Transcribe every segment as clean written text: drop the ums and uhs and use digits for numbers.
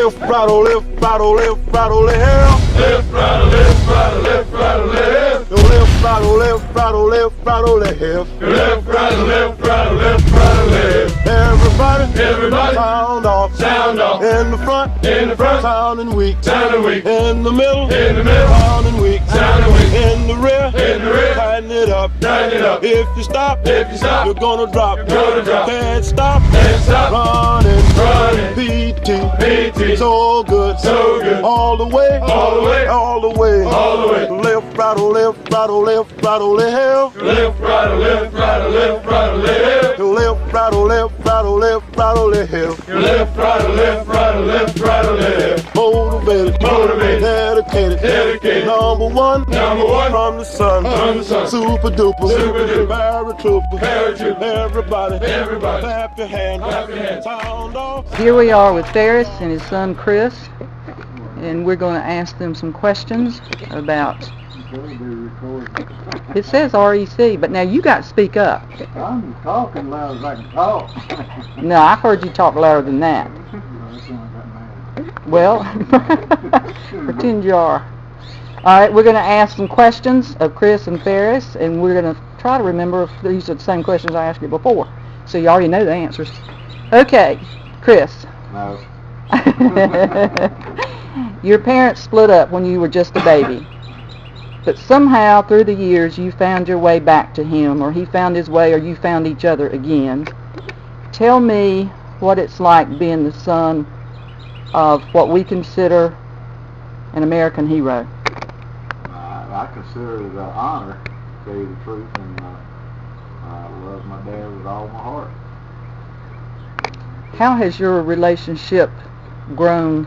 Left, right, oh, left, right, oh, left, right, oh, left. Left, right, oh, left, right, oh, left, right, oh, left. Left, right, oh, left, right, oh, left, right, oh, left. Left, right, oh, left, right, oh, left, right, oh, left. Everybody, sound off, in the front, sounding weak, in the middle, sounding weak, in the rear, tighten it up, if you stop, you're gonna drop, can't stop, running, PT, so good, all the way, left, right, oh, left, right, oh, left, right, oh, left, left, right, oh, left, right, oh, left, right, oh, left, left, right, oh, left, right, oh, left, right, oh, left, left, right, oh, left, right, oh, left, right, oh, left, motivated, dedicated, number one, from the sun, super duper, paratrooper, everybody, clap your hands, sound off. Here we are with Phairs and his son Chris, and we're going to ask them some questions about, it says REC, but now you got to speak up. I'm talking loud as I can talk. No, I've heard you talk louder than that. Well, pretend you are. Alright, we're going to ask some questions of Chris and Phairs, and we're going to try to remember if these are the same questions I asked you before. So you already know the answers. Okay, Chris. No. Your parents split up when you were just a baby. But somehow through the years you found your way back to him, or he found his way, or you found each other again. Tell me what it's like being the son of what we consider an American hero. I consider it an honor, to tell you the truth, and I love my dad with all my heart. How has your relationship grown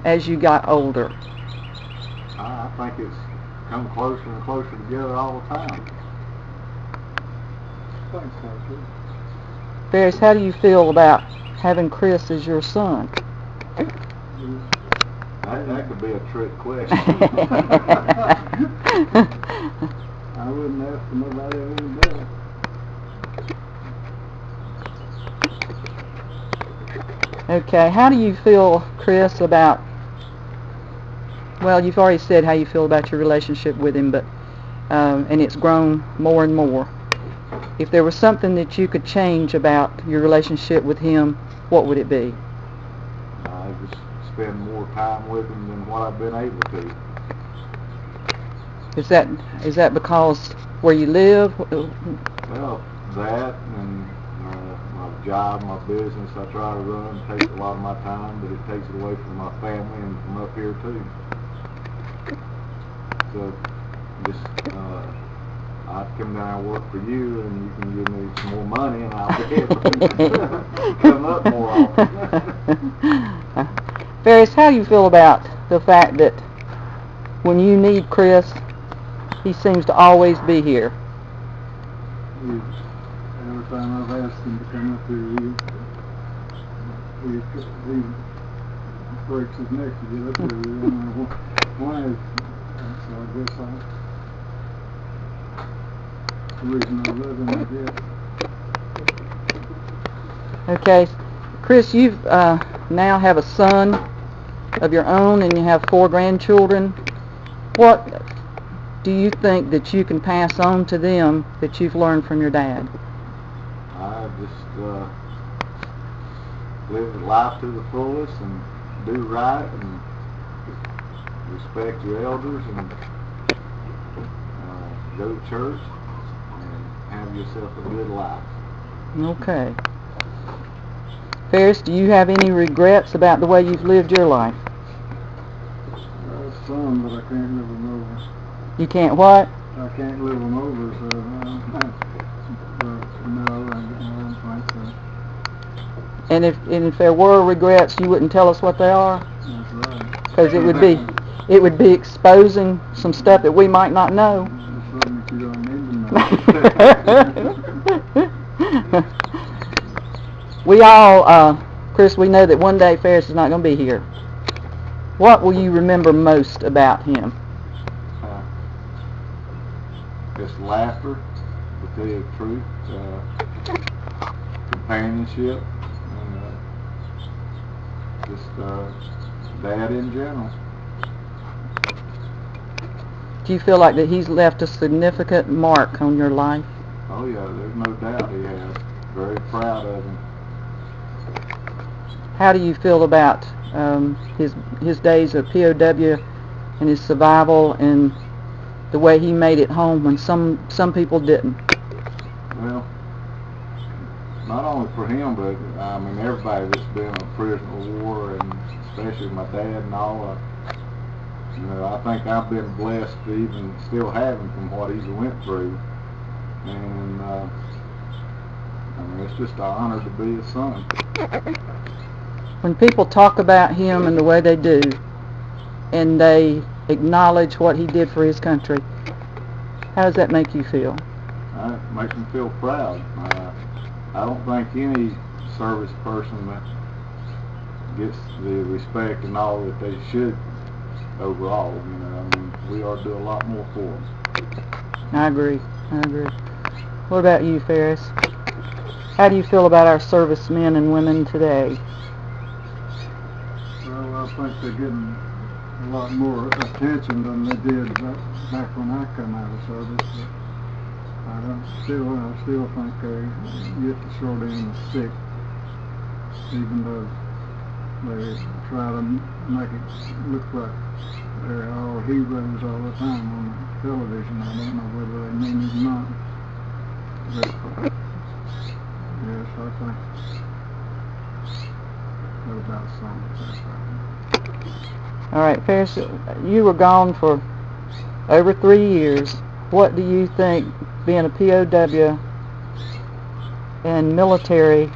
as you got older? I think it's come closer and closer together all the time. Thanks, Doctor. Phairs, how do you feel about having Chris as your son? That could be a trick question. I wouldn't ask for nobody any better. Okay, how do you feel, Chris, about, well, you've already said how you feel about your relationship with him, but and it's grown more and more. If there was something that you could change about your relationship with him, what would it be? I just spend more time with him than what I've been able to. Is that because where you live? Well, that and my job, my business I try to run takes a lot of my time, but it takes it away from my family and from up here too. So just I'd come down and work for you, and you can give me some more money, and I'll be able to come up more often. Phairs, how do you feel about the fact that when you need Chris, he seems to always be here? Every time I've asked him to come up here, he breaks his neck to get up here. I don't know why. So I guess the reason I love him, I guess. Okay, Chris, you've now have a son of your own, and you have 4 grandchildren. What do you think that you can pass on to them that you've learned from your dad? I just live life to the fullest and do right and respect your elders and go to church and have yourself a good life. Okay. Phairs, do you have any regrets about the way you've lived your life? Some, but I can't live them over. You can't what? I can't live them over, so no, I don't think so. And if there were regrets, you wouldn't tell us what they are? That's right. Because it would be exposing some stuff that we might not know. That's something that you don't need to know. We all, Chris, we know that one day Phairs is not going to be here. What will you remember most about him? Just laughter, to tell you the truth, companionship, just dad in general. Do you feel like that he's left a significant mark on your life? Oh yeah, there's no doubt he has. Very proud of him. How do you feel about his days of POW and his survival and the way he made it home when some people didn't? Well, not only for him, but I mean everybody that's been a prisoner of war, and especially my dad and all. You know, I think I've been blessed to even still have him from what he's went through, and I mean it's just an honor to be his son. When people talk about him and the way they do, and they acknowledge what he did for his country, how does that make you feel? It makes me feel proud. I don't think any service person that gets the respect and all that they should overall. You know, I mean, we ought to do a lot more for them. I agree. What about you, Phairs? How do you feel about our servicemen and women today? Well, I think they're getting a lot more attention than they did back when I come out of service. But I still think they get the short end of the stick, even though they try to make it look like they're all heroes all the time on television. I don't know whether they mean it or not. But, yes, I think that about sums it up. All right, Phairs, you were gone for over 3 years. What do you think being a POW and military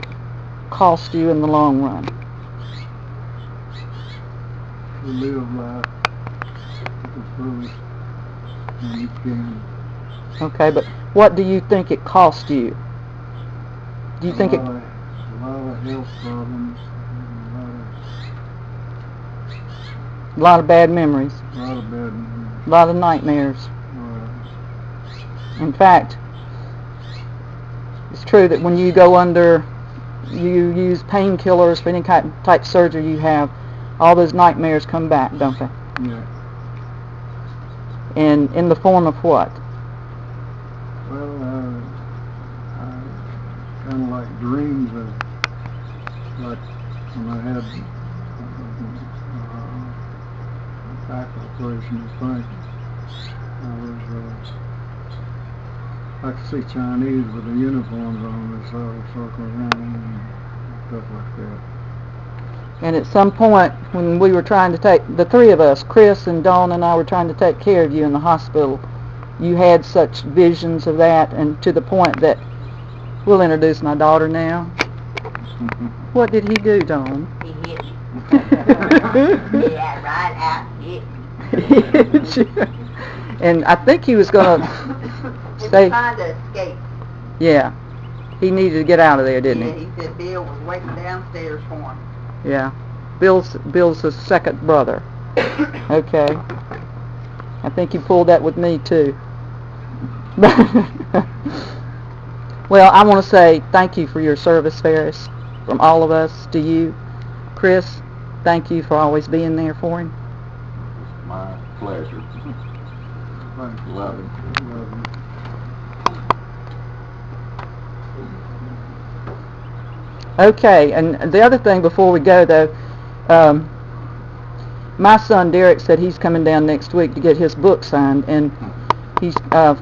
cost you in the long run? To live life to the fullest when you can. Okay, but what do you think it cost you? Do you think a lot of health problems, a lot of bad memories, a lot of bad news. a lot of nightmares? In fact, it's true that when you go under, you use painkillers for any type surgery you have, all those nightmares come back, don't they? Yeah. And in the form of what? Well, kind of like dreams of, like when I had back operation, I think I could see Chinese with the uniforms on, they all circling around and stuff like that. And at some point, when we were trying to take, the three of us, Chris and Dawn and I were trying to take care of you in the hospital, you had such visions of that, and to the point that, we'll introduce my daughter now. What did he do, Dawn? He hit me. Yeah, right out hit me. And I think he was going to He was say, trying to escape. yeah, he needed to get out of there, didn't Yeah, he? he said Bill was waiting downstairs for him. Yeah. Bill's his second brother. Okay. I think he pulled that with me too. Well, I want to say thank you for your service, Phairs, from all of us to you. Chris, thank you for always being there for him. It's my pleasure. Thank you. Love him. Love you. Okay, and the other thing before we go though, my son Derek said he's coming down next week to get his book signed, and he says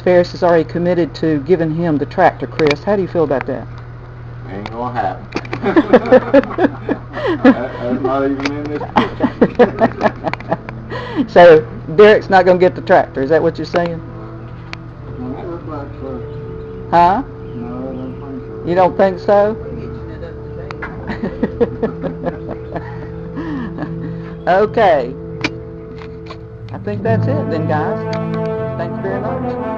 Phairs has already committed to giving him the tractor. Chris, how do you feel about that? Ain't gonna happen. That's not even in this picture. So Derek's not going to get the tractor. Is that what you're saying? No, it looks like so. Huh? No, I don't think so. You don't think so? We're hitching it up today. Okay. I think that's it then, guys. Thank you very much.